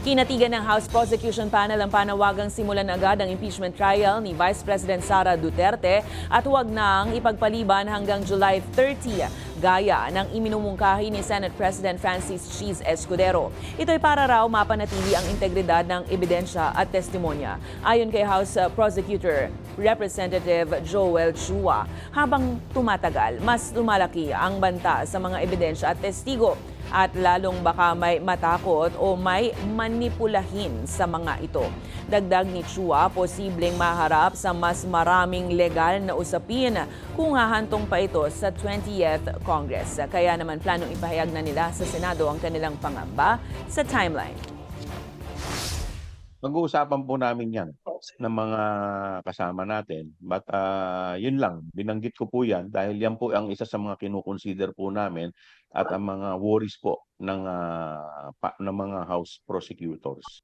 Kinatigan ng House Prosecution Panel ang panawagang simulan agad ang impeachment trial ni Vice President Sara Duterte at huwag nang ipagpaliban hanggang July 30 gaya ng iminumungkahi ni Senate President Francis Cheese Escudero. Ito'y para raw mapanatili ang integridad ng ebidensya at testimonya. Ayon kay House Prosecutor Representative Joel Chua, habang tumatagal, mas lumalaki ang banta sa mga ebidensya at testigo at lalong baka may matakot o may manipulahin sa mga ito. Dagdag ni Chua, posibleng maharap sa mas maraming legal na usapin kung hahantong pa ito sa 20th Congress. Kaya naman planong ipahayag na nila sa Senado ang kanilang pangamba sa timeline. Pag-uusapan po namin yan ng mga kasama natin. But yun lang, binanggit ko po yan dahil yan po ang isa sa mga kinukonsider po namin at ang mga worries po ng mga House prosecutors.